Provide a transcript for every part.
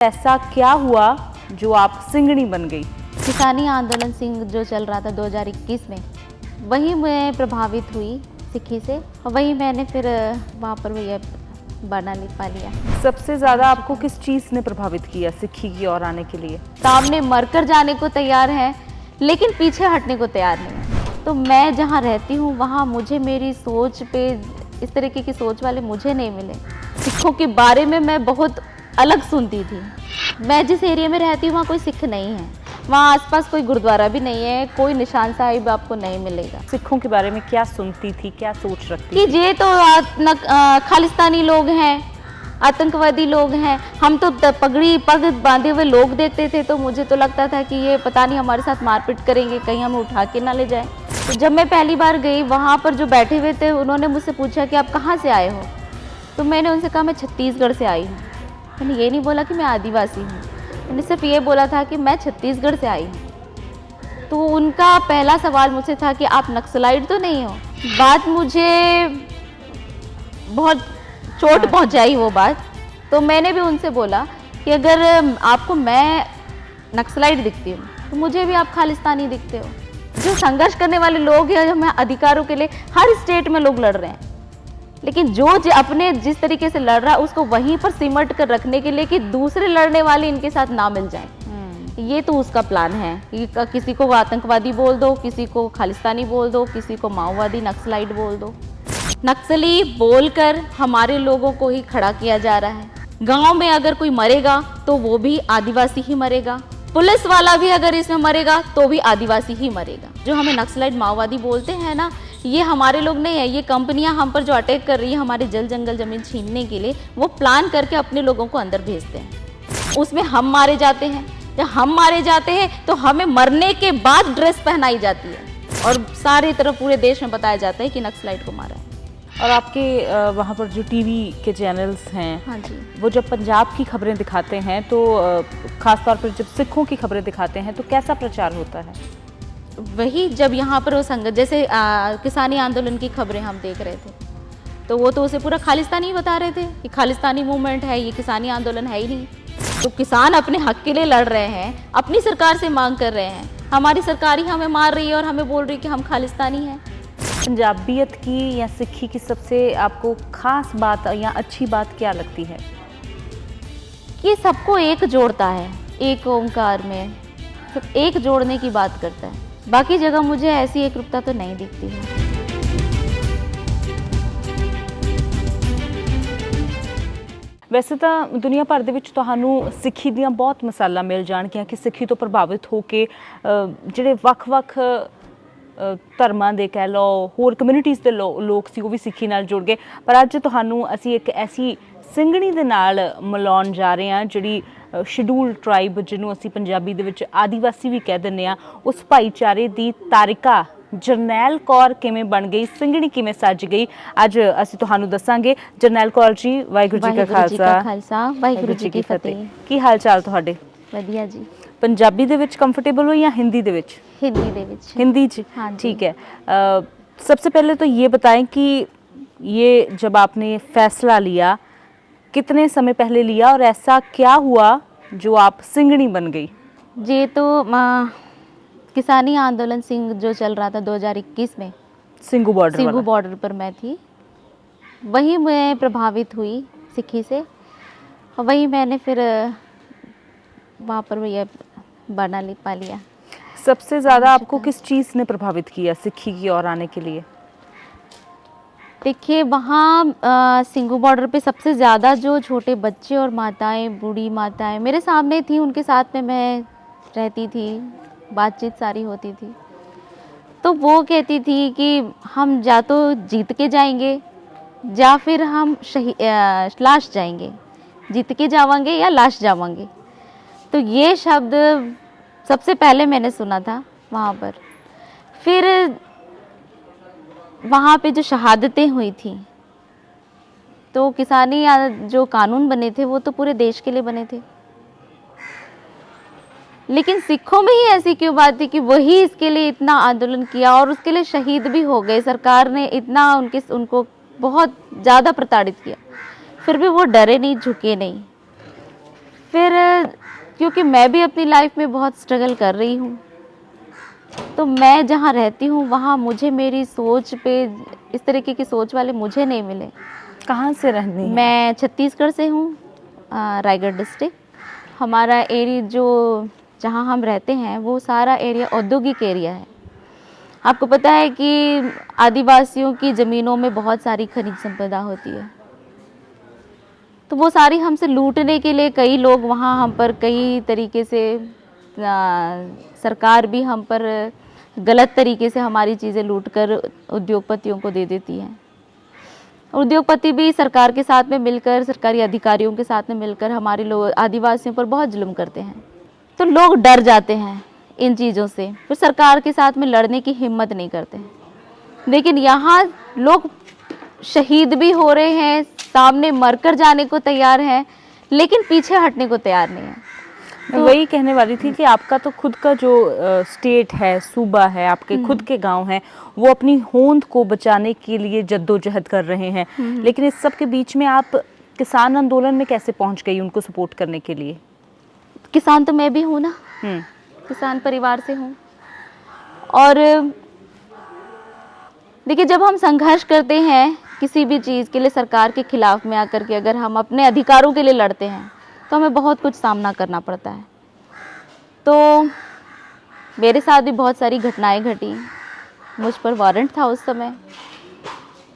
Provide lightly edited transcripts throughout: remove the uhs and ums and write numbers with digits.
ऐसा क्या हुआ जो आप सिंगनी बन गई? किसानी आंदोलन सिंह जो चल रहा था 2021 में, वही मैं प्रभावित हुई सिक्खी से और वही मैंने फिर वहाँ पर ये बना पा लिया। सबसे ज़्यादा आपको किस चीज़ ने प्रभावित किया सिक्खी की ओर आने के लिए? सामने मरकर जाने को तैयार है लेकिन पीछे हटने को तैयार नहीं है। तो मैं जहाँ रहती हूँ वहाँ मुझे मेरी सोच पे इस तरीके की सोच वाले मुझे नहीं मिले। सिखों के बारे में मैं बहुत अलग सुनती थी। मैं जिस एरिया में रहती हूँ वहाँ कोई सिख नहीं है, वहाँ आसपास कोई गुरुद्वारा भी नहीं है, कोई निशान साहिब आपको नहीं मिलेगा। सिखों के बारे में क्या सुनती थी, क्या सोच रखती कि थी? ये तो खालिस्तानी लोग हैं, आतंकवादी लोग हैं। हम तो पगड़ी पग बांधे हुए लोग देखते थे तो मुझे तो लगता था कि ये पता नहीं हमारे साथ मारपीट करेंगे, कहीं हमें उठा के ना ले जाए। तो जब मैं पहली बार गई वहाँ पर जो बैठे हुए थे उन्होंने मुझसे पूछा कि आप कहाँ से आए हो? तो मैंने उनसे कहा मैं छत्तीसगढ़ से आई हूँ। मैंने ये नहीं बोला कि मैं आदिवासी हूँ, मैंने सिर्फ ये बोला था कि मैं छत्तीसगढ़ से आई हूँ। तो उनका पहला सवाल मुझसे था कि आप नक्सलाइट तो नहीं हो। बात मुझे बहुत चोट पहुंचाई वो बात। तो मैंने भी उनसे बोला कि अगर आपको मैं नक्सलाइट दिखती हूँ तो मुझे भी आप खालिस्तानी दिखते हो। जो संघर्ष करने वाले लोग हैं, जो अधिकारों के लिए हर स्टेट में लोग लड़ रहे हैं, लेकिन जो अपने जिस तरीके से लड़ रहा है उसको वहीं पर सिमट कर रखने के लिए कि दूसरे लड़ने वाले इनके साथ ना मिल जाएं। ये तो उसका प्लान है कि किसी को आतंकवादी बोल दो, किसी को खालिस्तानी बोल दो, किसी को माओवादी नक्सलाइट बोल दो। नक्सली बोलकर हमारे लोगों को ही खड़ा किया जा रहा है। गांव में अगर कोई मरेगा तो वो भी आदिवासी ही मरेगा, पुलिस वाला भी अगर इसमें मरेगा तो भी आदिवासी ही मरेगा। जो हमें नक्सलाइट माओवादी बोलते हैं ना, ये हमारे लोग नहीं है। ये कंपनियां हम पर जो अटैक कर रही है हमारे जल जंगल जमीन छीनने के लिए, वो प्लान करके अपने लोगों को अंदर भेजते हैं। उसमें हम मारे जाते हैं। जब हम मारे जाते हैं तो हमें मरने के बाद ड्रेस पहनाई जाती है और सारी तरफ पूरे देश में बताया जाता है कि नक्सलाइट को मारा है। और आपके वहाँ पर जो टीवी के चैनल्स हैं, हाँ जी, वो जब पंजाब की खबरें दिखाते हैं तो ख़ास तौर पर जब सिखों की खबरें दिखाते हैं तो कैसा प्रचार होता है? वही जब यहाँ पर वो संघर्ष जैसे किसानी आंदोलन की खबरें हम देख रहे थे तो वो तो उसे पूरा खालिस्तानी ही बता रहे थे कि खालिस्तानी मूवमेंट है, ये किसानी आंदोलन है ही नहीं। तो किसान अपने हक के लिए लड़ रहे हैं, अपनी सरकार से मांग कर रहे हैं। हमारी सरकार ही हमें मार रही है और हमें बोल रही है कि हम खालिस्तानी हैं। पंजाबियत की या सिक्खी की सबसे आपको खास बात या अच्छी बात क्या लगती है? ये सबको एक जोड़ता है, एक ओंकार में सब एक जोड़ने की बात करता है। बाकी जगह मुझे ऐसी एकरूपता तो नहीं दिखती है। वैसे तो दुनिया भर ਦੇ ਵਿੱਚ ਤੁਹਾਨੂੰ ਸਿੱਖੀ ਦੀਆਂ ਬਹੁਤ ਮਿਸਾਲਾਂ ਮਿਲ ਜਾਣਗੀਆਂ ਕਿ ਸਿੱਖੀ ਤੋਂ ਪ੍ਰਭਾਵਿਤ ਹੋ ਕੇ ਜਿਹੜੇ ਵੱਖ-ਵੱਖ ਧਰਮਾਂ ਦੇ ਕਹਿ ਲਓ ਹੋਰ ਕਮਿਊਨਿਟੀਜ਼ ਦੇ ਲੋਕ ਸੀ ਉਹ ਵੀ ਸਿੱਖੀ ਨਾਲ ਜੁੜ ਗਏ। ਪਰ ਅੱਜ ਤੁਹਾਨੂੰ ਅਸੀਂ ਇੱਕ ਐਸੀ ਸਿੰਘਣੀ ਦੇ ਨਾਲ ਮਿਲਾਉਣ ਜਾ ਰਹੇ ਹਾਂ ਜਿਹੜੀ ਸ਼ਡਿਊਲ ਟ੍ਰਾਈਬ ਜਿਹਨੂੰ ਅਸੀਂ ਪੰਜਾਬੀ ਦੇ ਵਿੱਚ ਆਦੀਵਾਸੀ ਵੀ ਕਹਿ ਦਿੰਦੇ ਹਾਂ, ਉਸ ਭਾਈਚਾਰੇ ਦੀ ਤਾਰਿਕਾ ਜਰਨੈਲ ਕੌਰ ਕਿਵੇਂ ਬਣ ਗਈ, ਸਿੰਘਣੀ ਕਿਵੇਂ ਸੱਜ ਗਈ, ਅੱਜ ਅਸੀਂ ਤੁਹਾਨੂੰ ਦੱਸਾਂਗੇ। ਜਰਨੈਲ ਕੌਰ ਜੀ, ਵਾਹਿਗੁਰੂ ਜੀ ਕਾ ਖਾਲਸਾ, ਵਾਹਿਗੁਰੂ ਜੀ ਕੀ ਫਤਿਹ। ਕੀ ਹਾਲ ਚਾਲ ਤੁਹਾਡੇ? ਵਧੀਆ ਜੀ। पंजाबी ਦੇ ਵਿੱਚ कंफर्टेबल हो या हिंदी ਦੇ ਵਿੱਚ? हिंदी दे विच। हिंदी जी, हाँ जी। ठीक है। सबसे पहले तो ये बताएं कि ये जब आपने फैसला लिया कितने समय पहले लिया और ऐसा क्या हुआ जो आप सिंगनी बन गई? ये तो किसानी आंदोलन सिंह जो चल रहा था 2021 में, सिंगू बॉर्डर बॉर्डर पर मैं थी, वही मैं प्रभावित हुई सिक्खी से और वही मैंने फिर वहाँ पर ये बना पा लिया। सबसे ज़्यादा आपको किस चीज़ ने प्रभावित किया सिक्खी की ओर आने के लिए? देखिए वहाँ सिंगू बॉर्डर पे सबसे ज़्यादा जो छोटे बच्चे और माताएं, बूढ़ी माताएं मेरे सामने थी, उनके साथ में मैं रहती थी, बातचीत सारी होती थी। तो वो कहती थी कि हम या तो जीत के जाएंगे या फिर हम लाश जाएंगे, जीत के जावांगे या लाश जावांगे। तो ये शब्द सबसे पहले मैंने सुना था वहाँ पर। फिर वहाँ पे जो शहादतें हुई थी तो किसानी जो कानून बने थे वो तो पूरे देश के लिए बने थे, लेकिन सिखों में ही ऐसी क्यों बात थी कि वही इसके लिए इतना आंदोलन किया और उसके लिए शहीद भी हो गए। सरकार ने इतना उनको बहुत ज़्यादा प्रताड़ित किया, फिर भी वो डरे नहीं, झुके नहीं। फिर क्योंकि मैं भी अपनी लाइफ में बहुत स्ट्रगल कर रही हूँ, तो मैं जहाँ रहती हूँ वहाँ मुझे मेरी सोच पे इस तरीके की सोच वाले मुझे नहीं मिले। कहाँ से रहनी है? मैं छत्तीसगढ़ से हूँ, रायगढ़ डिस्ट्रिक्ट। हमारा एरिया जो जहाँ हम रहते हैं वो सारा एरिया औद्योगिक एरिया है। आपको पता है कि आदिवासियों की ज़मीनों में बहुत सारी खनिज संपदा होती है, तो वो सारी हमसे लूटने के लिए कई लोग वहाँ हम पर कई तरीके से सरकार भी हम पर गलत तरीके से हमारी चीज़ें लूटकर उद्योगपतियों को दे देती है। उद्योगपति भी सरकार के साथ में मिलकर, सरकारी अधिकारियों के साथ में मिलकर हमारे लोग आदिवासियों पर बहुत जुल्म करते हैं। तो लोग डर जाते हैं इन चीज़ों से, फिर सरकार के साथ में लड़ने की हिम्मत नहीं करते हैं। लेकिन यहाँ लोग शहीद भी हो रहे हैं, सामने मरकर जाने को तैयार हैं, लेकिन पीछे हटने को तैयार नहीं है। मैं वही कहने वाली थी कि आपका तो खुद का जो स्टेट है, सूबा है, आपके खुद के गांव हैं, वो अपनी होंद को बचाने के लिए जद्दोजहद कर रहे हैं, लेकिन इस सब के बीच में आप किसान आंदोलन में कैसे पहुंच गई उनको सपोर्ट करने के लिए? किसान तो मैं भी हूँ ना, किसान परिवार से हूँ। और देखिए, जब हम संघर्ष करते हैं किसी भी चीज़ के लिए, सरकार के खिलाफ में आकर के अगर हम अपने अधिकारों के लिए लड़ते हैं तो हमें बहुत कुछ सामना करना पड़ता है। तो मेरे साथ भी बहुत सारी घटनाएं घटी, मुझ पर वारंट था उस समय,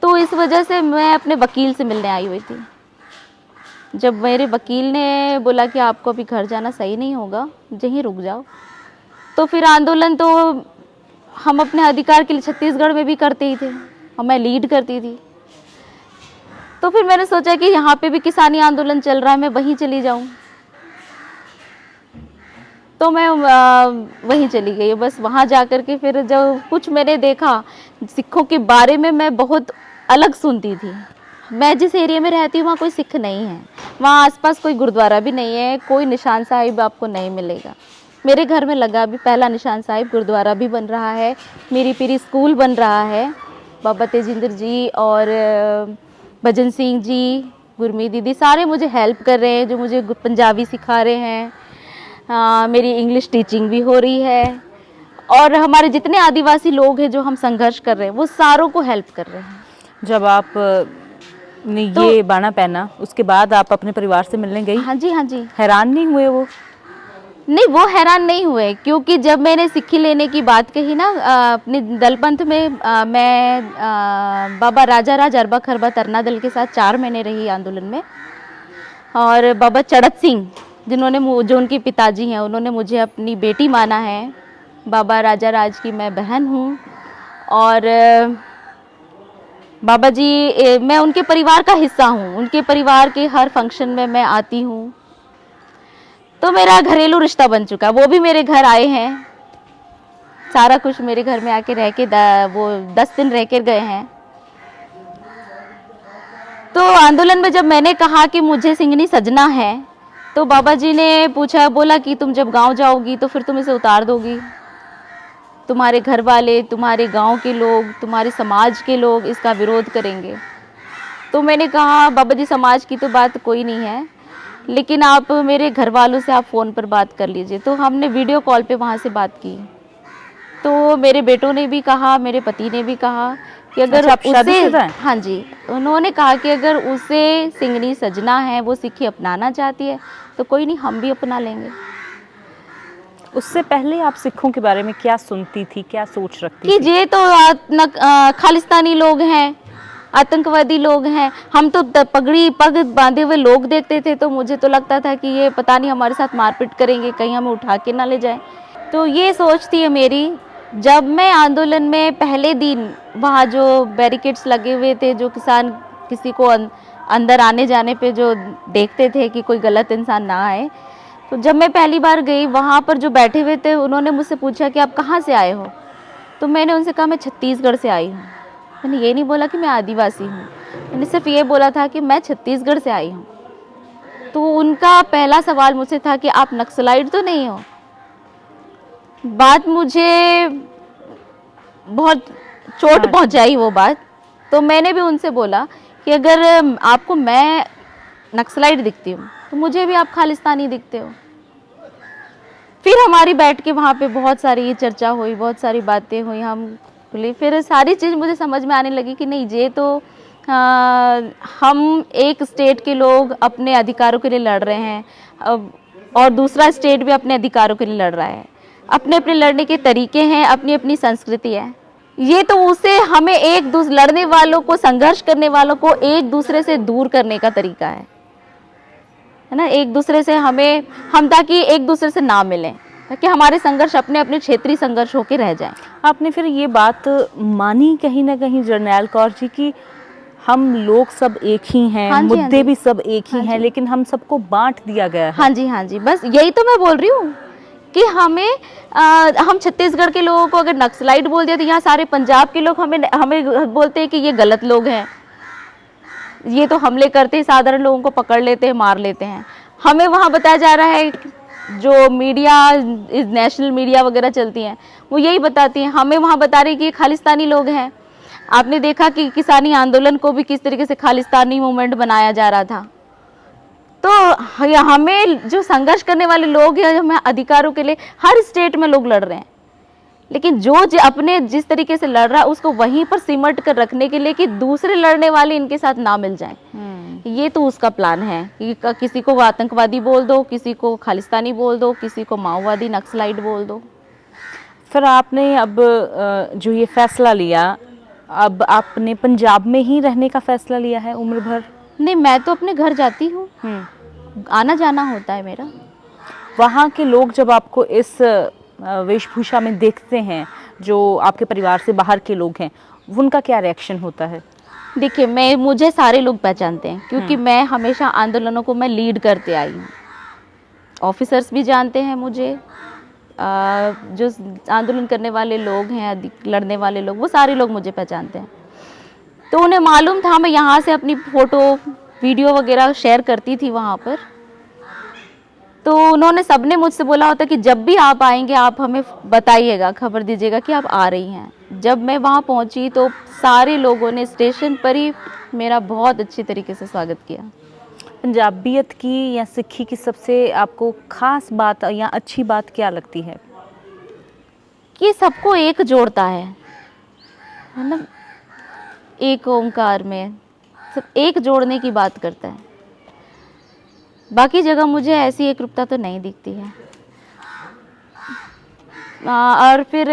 तो इस वजह से मैं अपने वकील से मिलने आई हुई थी। जब मेरे वकील ने बोला कि आपको अभी घर जाना सही नहीं होगा, यहीं रुक जाओ, तो फिर आंदोलन तो हम अपने अधिकार के लिए छत्तीसगढ़ में भी करते ही थे और मैं लीड करती थी। तो फिर मैंने सोचा कि यहाँ पे भी किसानी आंदोलन चल रहा है, मैं वहीं चली जाऊँ। तो मैं वहीं चली गई। बस वहाँ जाकर के फिर जब कुछ मैंने देखा, सिखों के बारे में मैं बहुत अलग सुनती थी। मैं जिस एरिया में रहती हूँ वहाँ कोई सिख नहीं है, वहाँ आसपास कोई गुरुद्वारा भी नहीं है, कोई निशान साहिब आपको नहीं मिलेगा। मेरे घर में लगा अभी पहला निशान साहिब गुरुद्वारा भी बन रहा है, मेरी पीरी स्कूल बन रहा है। बाबा तेजिंदर जी और भजन सिंह जी, गुरमीत दीदी सारे मुझे हेल्प कर रहे हैं, जो मुझे पंजाबी सिखा रहे हैं। मेरी इंग्लिश टीचिंग भी हो रही है, और हमारे जितने आदिवासी लोग हैं जो हम संघर्ष कर रहे हैं वो सारों को हेल्प कर रहे हैं। जब आप ने ये बाना पहना, उसके बाद आप अपने परिवार से मिलने गई? हाँ जी, हाँ जी। हैरान नहीं हुए वो? नहीं, वो हैरान नहीं हुए, क्योंकि जब मैंने सिक्खी लेने की बात कही ना अपने दलपंथ में, मैं बाबा राजा राज अरबा खरबा तरना दल के साथ 4 महीने रही आंदोलन में। और बाबा चढ़त सिंह, जिन्होंने जो उनके पिताजी हैं, उन्होंने मुझे अपनी बेटी माना है। बाबा राजा राज की मैं बहन हूँ, और बाबा जी, मैं उनके परिवार का हिस्सा हूँ। उनके परिवार के हर फंक्शन में मैं आती हूँ, तो मेरा घरेलू रिश्ता बन चुका। वो भी मेरे घर आए हैं, सारा कुछ मेरे घर में आके रह के वो 10 दिन रह के गए हैं। तो आंदोलन में जब मैंने कहा कि मुझे सिंगनी सजना है, तो बाबा जी ने पूछा, बोला कि तुम जब गांव जाओगी तो फिर तुम इसे उतार दोगी, तुम्हारे घर वाले, तुम्हारे गांव के लोग, तुम्हारे समाज के लोग इसका विरोध करेंगे। तो मैंने कहा, बाबा जी समाज की तो बात कोई नहीं है, लेकिन आप मेरे घर वालों से आप फ़ोन पर बात कर लीजिए। तो हमने वीडियो कॉल पे वहाँ से बात की। तो मेरे बेटों ने भी कहा, मेरे पति ने भी कहा कि अगर उसे, हाँ जी, उन्होंने कहा कि अगर उसे सिंगनी सजना है, वो सिक्खी अपनाना चाहती है, तो कोई नहीं, हम भी अपना लेंगे। उससे पहले आप सिखों के बारे में क्या सुनती थी, क्या सोच रखती कि थी? ये तो खालिस्तानी लोग हैं, आतंकवादी लोग हैं। हम तो पगड़ी पग बांधे हुए लोग देखते थे, तो मुझे तो लगता था कि ये पता नहीं हमारे साथ मारपीट करेंगे, कहीं हमें उठा के ना ले जाए। तो ये सोच थी मेरी। जब मैं आंदोलन में पहले दिन, वहाँ जो बैरिकेड्स लगे हुए थे, जो किसान किसी को अंदर आने जाने पे जो देखते थे कि कोई गलत इंसान ना आए, तो जब मैं पहली बार गई, वहाँ पर जो बैठे हुए थे उन्होंने मुझसे पूछा कि आप कहाँ से आए हो? तो मैंने उनसे कहा मैं छत्तीसगढ़ से आई हूँ। मैंने ये नहीं बोला कि मैं आदिवासी हूँ, मैंने सिर्फ ये बोला था कि मैं छत्तीसगढ़ से आई हूँ। तो उनका पहला सवाल मुझसे था कि आप नक्सलाइट तो नहीं हो? बात मुझे बहुत चोट पहुँचाई वो बात। तो मैंने भी उनसे बोला कि अगर आपको मैं नक्सलाइट दिखती हूँ तो मुझे भी आप खालिस्तानी दिखते हो। फिर हमारी बैठ के वहाँ पे बहुत सारी चर्चा हुई, बहुत सारी बातें हुई, हम खुली, फिर सारी चीज़ मुझे समझ में आने लगी कि नहीं, ये तो हम एक स्टेट के लोग अपने अधिकारों के लिए लड़ रहे हैं, और दूसरा स्टेट भी अपने अधिकारों के लिए लड़ रहा है। अपने अपने लड़ने के तरीके हैं, अपनी अपनी संस्कृति है। ये तो उसे हमें एक दूसरे लड़ने वालों को, संघर्ष करने वालों को एक दूसरे से दूर करने का तरीका है ना। एक दूसरे से हम ताकि एक दूसरे से ना मिलें, ताकि हमारे संघर्ष अपने अपने क्षेत्रीय संघर्ष होके रह जाएं। आपने फिर ये बात मानी कहीं ना कहीं जरनैल कौर जी की, हम लोग सब एक ही हैं, हाँ जी, हाँ मुद्दे जी। भी सब एक ही हाँ हैं, जी। लेकिन हम सबको बांट दिया गया है। हाँ जी, हाँ जी, बस यही तो मैं बोल रही हूँ कि हम छत्तीसगढ़ के लोगों को अगर नक्सलाइट बोल दिया तो यहाँ सारे पंजाब के लोग हमें बोलते हैं कि ये गलत लोग हैं, ये तो हमले करते हैं, साधारण लोगों को पकड़ लेते हैं, मार लेते हैं। हमें वहाँ बताया जा रहा है, जो मीडिया, नेशनल मीडिया वगैरह चलती हैं, वो यही बताती हैं, हमें वहाँ बता रही कि ये खालिस्तानी लोग हैं। आपने देखा कि किसानी आंदोलन को भी किस तरीके से खालिस्तानी मूवमेंट बनाया जा रहा था। तो हमें जो संघर्ष करने वाले लोग हैं, हमें अधिकारों के लिए हर स्टेट में लोग लड़ रहे हैं, लेकिन अपने जिस तरीके से लड़ रहा है उसको वहीं पर सिमट कर रखने के लिए कि दूसरे लड़ने वाले इनके साथ ना मिल जाएं। ये तो उसका प्लान है कि किसी को आतंकवादी बोल दो, किसी को खालिस्तानी बोल दो, किसी को माओवादी नक्सलाइट बोल दो। फिर आपने अब जो ये फैसला लिया, अब आपने पंजाब में ही रहने का फैसला लिया है उम्र भर? नहीं, मैं तो अपने घर जाती हूँ, आना जाना होता है मेरा। वहाँ के लोग जब आपको इस वेशभूषा में देखते हैं, जो आपके परिवार से बाहर के लोग हैं, उनका क्या रिएक्शन होता है? देखिए, मुझे सारे लोग पहचानते हैं, क्योंकि मैं हमेशा आंदोलनों को मैं लीड करते आई हूँ। ऑफिसर्स भी जानते हैं मुझे, जो आंदोलन करने वाले लोग हैं, लड़ने वाले लोग, वो सारे लोग मुझे पहचानते हैं। तो उन्हें मालूम था, मैं यहाँ से अपनी फ़ोटो वीडियो वगैरह शेयर करती थी वहाँ पर। तो उन्होंने सबने मुझसे बोला होता कि जब भी आप आएंगे आप हमें बताइएगा, खबर दीजिएगा कि आप आ रही हैं। जब मैं वहाँ पहुँची तो सारे लोगों ने स्टेशन पर ही मेरा बहुत अच्छी तरीके से स्वागत किया। पंजाबियत की या सिक्खी की सबसे आपको खास बात या अच्छी बात क्या लगती है? कि सबको एक जोड़ता है ना, एक ओंकार में सब एक जोड़ने की बात करता है। बाकी जगह मुझे ऐसी एकरूपता तो नहीं दिखती है। और फिर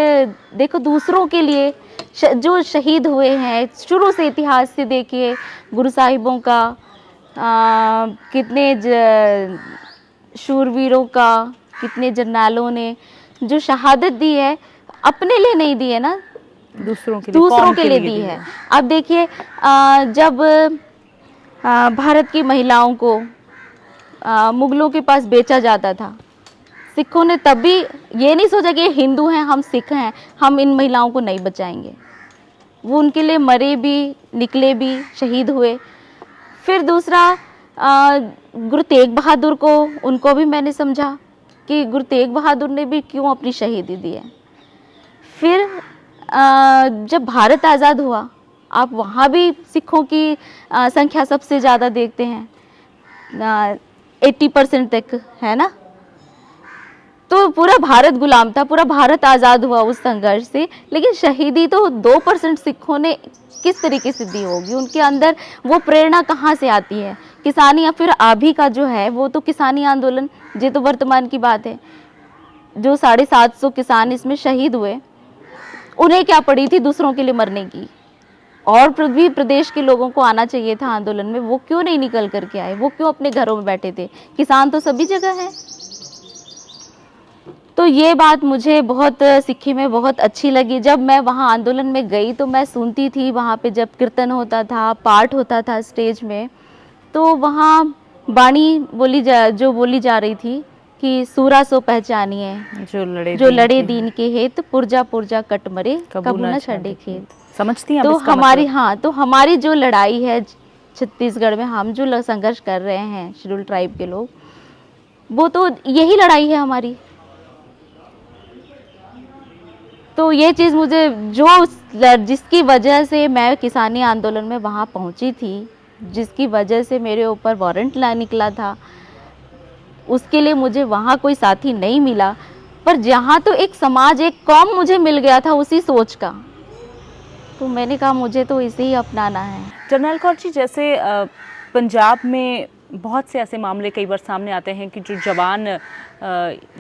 देखो, दूसरों के लिए जो शहीद हुए हैं, शुरू से इतिहास से देखिए, गुरु साहिबों का, कितने शूरवीरों का, कितने जर्नैलों ने जो शहादत दी है, अपने लिए नहीं दी है ना, दूसरों के लिए दी है। अब देखिए, जब भारत की महिलाओं को मुगलों के पास बेचा जाता था, सिखों ने तब भी ये नहीं सोचा कि ये हिंदू हैं, हम सिख हैं, हम इन महिलाओं को नहीं बचाएंगे। वो उनके लिए मरे भी, निकले भी, शहीद हुए। फिर दूसरा, गुरु तेग बहादुर को, उनको भी मैंने समझा कि गुरु तेग बहादुर ने भी क्यों अपनी शहीदी दी है। फिर जब भारत आज़ाद हुआ, आप वहाँ भी सिखों की संख्या सबसे ज़्यादा देखते हैं, 80% तक है ना। तो पूरा भारत गुलाम था, पूरा भारत आज़ाद हुआ उस संघर्ष से, लेकिन शहीदी तो 2% सिखों ने किस तरीके से दी होगी? उनके अंदर वो प्रेरणा कहाँ से आती है? किसानी, या फिर अभी का जो है वो तो किसानी आंदोलन, ये तो वर्तमान की बात है। जो 750 किसान इसमें शहीद हुए, उन्हें क्या पड़ी थी दूसरों के लिए मरने की? और भी प्रदेश के लोगों को आना चाहिए था आंदोलन में, वो क्यों नहीं निकल करके आए? वो क्यों अपने घरों में बैठे थे? किसान तो सभी जगह है। तो ये बात मुझे बहुत सिक्खी में बहुत अच्छी लगी। जब मैं वहाँ आंदोलन में गई तो मैं सुनती थी, वहाँ पे जब कीर्तन होता था, पाठ होता था स्टेज में, तो वहाँ बाणी बोली जा रही थी कि सूरा सो पहचानिए, जो लड़े दीन के हेत, पुरजा पुरजा कट मरे, कबू न छड़े खेत। समझती हैं तो इसका हमारी मतलब? हाँ, तो हमारी जो लड़ाई है छत्तीसगढ़ में, हम जो संघर्ष कर रहे हैं शेड्यूल ट्राइब के लोग, वो तो यही लड़ाई है हमारी। तो ये चीज़ मुझे, जिसकी वजह से मैं किसानी आंदोलन में वहाँ पहुँची थी, जिसकी वजह से मेरे ऊपर वारंट निकला था, उसके लिए मुझे वहाँ कोई साथी नहीं मिला, पर जहाँ तो एक समाज, एक कौम मुझे मिल गया था उसी सोच का, तो मैंने कहा मुझे तो इसे ही अपनाना है। जनरल कौर जी, जैसे पंजाब में बहुत से ऐसे मामले कई बार सामने आते हैं कि जो जवान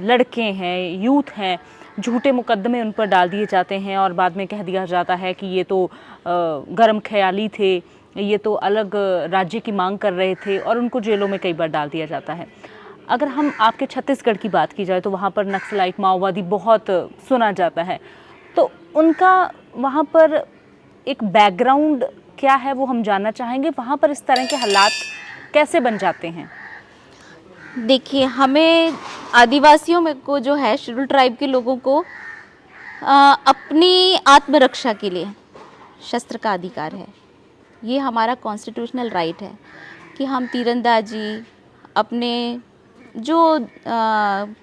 लड़के हैं, यूथ हैं, झूठे मुकदमे उन पर डाल दिए जाते हैं और बाद में कह दिया जाता है कि ये तो गर्म ख्याली थे, ये तो अलग राज्य की मांग कर रहे थे, और उनको जेलों में कई बार डाल दिया जाता है। अगर हम आपके छत्तीसगढ़ की बात की जाए तो वहाँ पर नक्सलाइट, माओवादी बहुत सुना जाता है, तो उनका वहाँ पर एक बैकग्राउंड क्या है वो हम जानना चाहेंगे। वहाँ पर इस तरह के हालात कैसे बन जाते हैं? देखिए, हमें आदिवासियों में को जो है, शेड्यूल ट्राइब के लोगों को अपनी आत्मरक्षा के लिए शस्त्र का अधिकार है। ये हमारा कॉन्स्टिट्यूशनल राइट है कि हम तीरंदाजी, अपने जो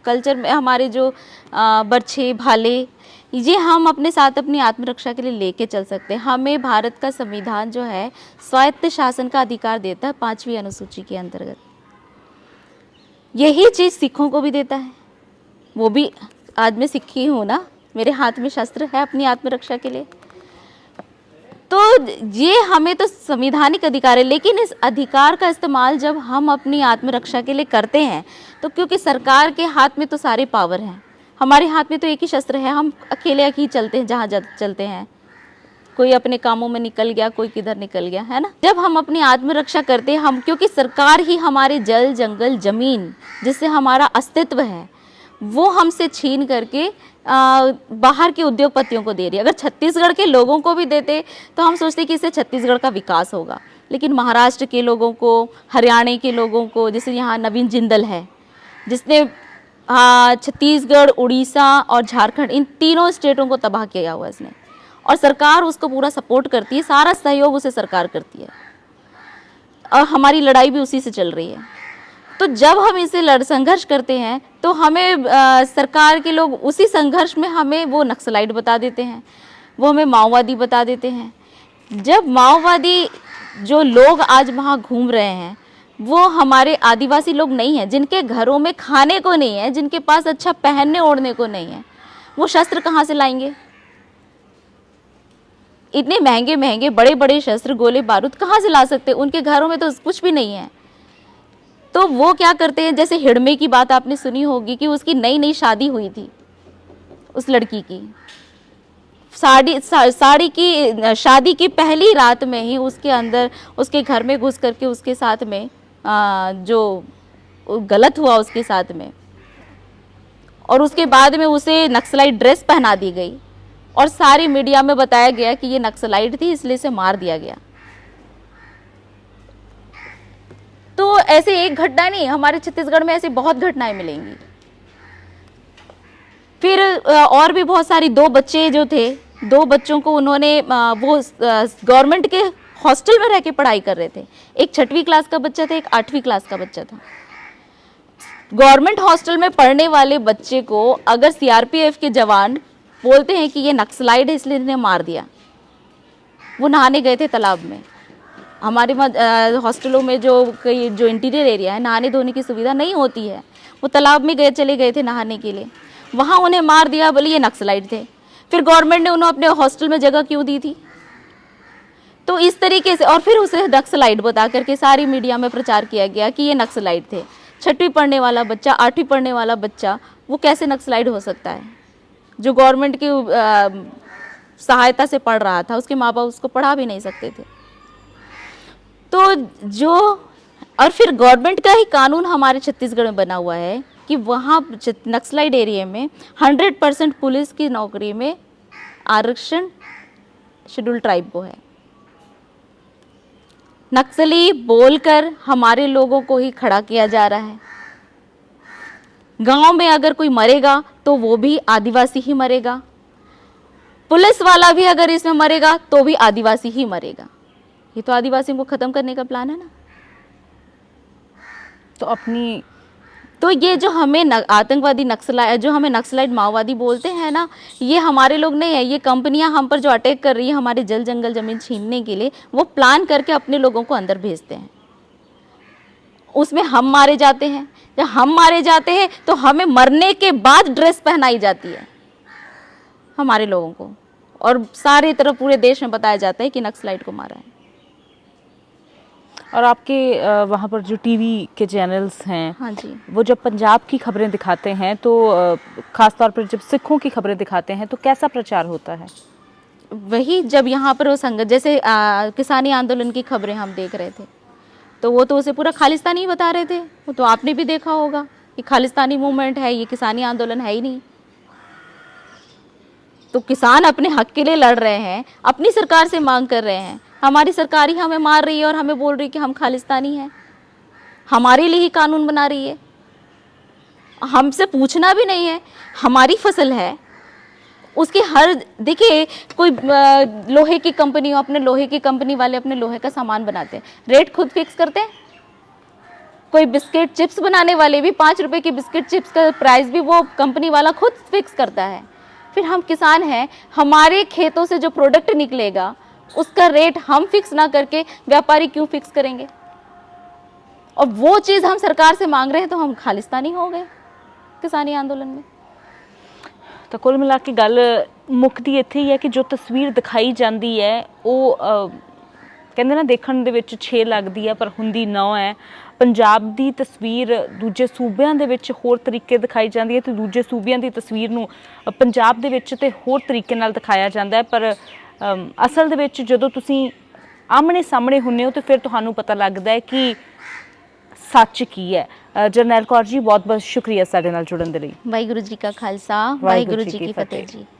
कल्चर में हमारे जो बर्छे, भाले, ये हम अपने साथ अपनी आत्मरक्षा के लिए लेके चल सकते हैं। हमें भारत का संविधान जो है स्वायत्त शासन का अधिकार देता है 5वीं अनुसूची के अंतर्गत। यही चीज़ सिखों को भी देता है। वो भी, आज मैं सिखी हूँ ना, मेरे हाथ में शस्त्र है अपनी आत्मरक्षा के लिए। तो ये हमें तो संवैधानिक अधिकार है, लेकिन इस अधिकार का इस्तेमाल जब हम अपनी आत्मरक्षा के लिए करते हैं तो क्योंकि सरकार के हाथ में तो सारे पावर हैं, हमारे हाथ में तो एक ही शस्त्र है, हम अकेले ही चलते हैं जहाँ चलते हैं। कोई अपने कामों में निकल गया, कोई किधर निकल गया, है ना। जब हम अपनी आत्मरक्षा करते हैं, हम, क्योंकि सरकार ही हमारे जल, जंगल, जमीन, जिससे हमारा अस्तित्व है, वो हमसे छीन करके बाहर के उद्योगपतियों को दे रही है। अगर छत्तीसगढ़ के लोगों को भी देते तो हम सोचते कि इससे छत्तीसगढ़ का विकास होगा, लेकिन महाराष्ट्र के लोगों को, हरियाणा के लोगों को, जैसे यहाँ नवीन जिंदल है जिसने छत्तीसगढ़, उड़ीसा और झारखंड, इन तीनों स्टेटों को तबाह किया हुआ इसने, और सरकार उसको पूरा सपोर्ट करती है, सारा सहयोग उसे सरकार करती है, और हमारी लड़ाई भी उसी से चल रही है। तो जब हम इसे संघर्ष करते हैं तो हमें सरकार के लोग उसी संघर्ष में हमें वो नक्सलाइट बता देते हैं, वो हमें माओवादी बता देते हैं। जब माओवादी जो लोग आज वहाँ घूम रहे हैं वो हमारे आदिवासी लोग नहीं हैं, जिनके घरों में खाने को नहीं है, जिनके पास अच्छा पहनने ओढ़ने को नहीं है, वो शस्त्र कहाँ से लाएंगे? इतने महंगे महंगे बड़े बड़े शस्त्र, गोले बारूद कहाँ से ला सकते? उनके घरों में तो कुछ भी नहीं है। तो वो क्या करते हैं, जैसे हिड़मे की बात आपने सुनी होगी कि उसकी नई नई शादी हुई थी, उस लड़की की साड़ी की शादी की पहली रात में ही उसके अंदर, उसके घर में घुस करके उसके साथ में जो गलत हुआ उसके साथ में, और उसके बाद में उसे नक्सलाइट ड्रेस पहना दी गई और सारी मीडिया में बताया गया कि ये नक्सलाइट थी, इसलिए इसे मार दिया गया। तो ऐसे एक घटना नहीं, हमारे छत्तीसगढ़ में ऐसी बहुत घटनाएं मिलेंगी। फिर और भी बहुत सारी, 2 बच्चे जो थे, 2 बच्चों को उन्होंने वो गवर्नमेंट के हॉस्टल में रह के पढ़ाई कर रहे थे। एक 6वीं क्लास का बच्चा था, एक 8वीं क्लास का बच्चा था। गवर्नमेंट हॉस्टल में पढ़ने वाले बच्चे को अगर सीआरपीएफ के जवान बोलते हैं कि ये नक्सलाइट है इसलिए इन्हें मार दिया, वो नहाने गए थे तालाब में। हमारे हॉस्टलों में जो इंटीरियर एरिया है, नहाने धोने की सुविधा नहीं होती है, वो तालाब में चले गए थे नहाने के लिए, वहाँ उन्हें मार दिया, बोले ये नक्सलाइट थे। फिर गवर्नमेंट ने उन्हें अपने हॉस्टल में जगह क्यों दी थी? तो इस तरीके से, और फिर उसे नक्सलाइट बता करके सारी मीडिया में प्रचार किया गया कि ये नक्सलाइट थे। 6वीं पढ़ने वाला बच्चा, 8वीं पढ़ने वाला बच्चा, वो कैसे नक्सलाइट हो सकता है? जो गवर्नमेंट की सहायता से पढ़ रहा था, उसके माँ बाप उसको पढ़ा भी नहीं सकते थे। तो जो, और फिर गवर्नमेंट का ही कानून हमारे छत्तीसगढ़ में बना हुआ है कि वहाँ नक्सलाइट एरिया में 100% पुलिस की नौकरी में आरक्षण शेड्यूल ट्राइब को है। नक्सली बोलकर हमारे लोगों को ही खड़ा किया जा रहा है। गांव में अगर कोई मरेगा तो वो भी आदिवासी ही मरेगा, पुलिस वाला भी अगर इसमें मरेगा तो भी आदिवासी ही मरेगा। ये तो आदिवासियों को खत्म करने का प्लान है ना। तो ये जो हमें आतंकवादी नक्सलाइट, जो हमें नक्सलाइट माओवादी बोलते हैं ना, ये हमारे लोग नहीं है। ये कंपनियां हम पर जो अटैक कर रही है हमारे जल जंगल जमीन छीनने के लिए, वो प्लान करके अपने लोगों को अंदर भेजते हैं। उसमें हम मारे जाते हैं। जब हम मारे जाते हैं तो हमें मरने के बाद ड्रेस पहनाई जाती है हमारे लोगों को, और सारी तरफ पूरे देश में बताया जाता है कि नक्सलाइट को मारा है। और आपके वहाँ पर जो टीवी के चैनल्स हैं, हाँ जी। वो जब पंजाब की खबरें दिखाते हैं तो ख़ास तौर पर जब सिखों की खबरें दिखाते हैं तो कैसा प्रचार होता है? वही जब यहाँ पर वो संघर्ष, जैसे किसानी आंदोलन की खबरें हम देख रहे थे, तो वो तो उसे पूरा खालिस्तानी ही बता रहे थे। वो तो आपने भी देखा होगा कि खालिस्तानी मूवमेंट है, ये किसानी आंदोलन है ही नहीं। तो किसान अपने हक के लिए लड़ रहे हैं, अपनी सरकार से मांग कर रहे हैं। हमारी सरकार ही हमें मार रही है और हमें बोल रही है कि हम खालिस्तानी हैं, हमारे लिए ही कानून बना रही है। हमसे पूछना भी नहीं है, हमारी फसल है, उसकी हर, देखिए कोई लोहे की कंपनी हो, अपने लोहे की कंपनी वाले अपने लोहे का सामान बनाते हैं, रेट खुद फिक्स करते हैं। कोई बिस्किट चिप्स बनाने वाले भी 5 रुपए की बिस्किट चिप्स का प्राइस भी वो कंपनी वाला खुद फिक्स करता है। फिर हम किसान हैं, हमारे खेतों से जो प्रोडक्ट निकलेगा उसका रेट हम फिक्स ना करके व्यापारी क्यों फिक्स करेंगे? और वो चीज़ हम सरकार से मांग रहे हैं तो हम खालिस्तानी हो गए किसानी आंदोलन में। तो कुल मिला के गल मुकदी ਇੱਥੇ ਹੀ ਹੈ ਕਿ ਜੋ ਤਸਵੀਰ ਦਿਖਾਈ ਜਾਂਦੀ ਹੈ ਉਹ ਕਹਿੰਦੇ ਨਾ ਦੇਖਣ ਦੇ ਵਿੱਚ 6 ਲੱਗਦੀ ਹੈ ਪਰ ਹੁੰਦੀ 9 ਹੈ। ਪੰਜਾਬ ਦੀ ਤਸਵੀਰ ਦੂਜੇ ਸੂਬਿਆਂ ਦੇ ਵਿੱਚ ਹੋਰ ਤਰੀਕੇ ਦਿਖਾਈ ਜਾਂਦੀ ਹੈ ਤੇ ਦੂਜੇ ਸੂਬਿਆਂ ਦੀ ਤਸਵੀਰ ਨੂੰ ਪੰਜਾਬ ਦੇ ਵਿੱਚ ਤੇ ਹੋਰ ਤਰੀਕੇ ਨਾਲ ਦਿਖਾਇਆ ਜਾਂਦਾ ਹੈ। ਪਰ ਅਸਲ ਦੇ ਵਿੱਚ ਜਦੋਂ ਤੁਸੀਂ ਆਮਣੇ ਸਾਹਮਣੇ ਹੁੰਦੇ ਹੋ ਤੇ ਫਿਰ ਤੁਹਾਨੂੰ ਪਤਾ ਲੱਗਦਾ ਹੈ ਕਿ ਸੱਚ ਕੀ ਹੈ। ਜਰਨੈਲ ਕੌਰ ਜੀ ਬਹੁਤ ਬਹੁਤ ਸ਼ੁਕਰੀਆ ਸਾਡੇ ਨਾਲ ਜੁੜਨ ਦੇ ਲਈ। ਵਾਹਿਗੁਰੂ ਜੀ ਕਾ ਖਾਲਸਾ, ਵਾਹਿਗੁਰੂ ਜੀ ਕੀ ਫਤਿਹ ਜੀ।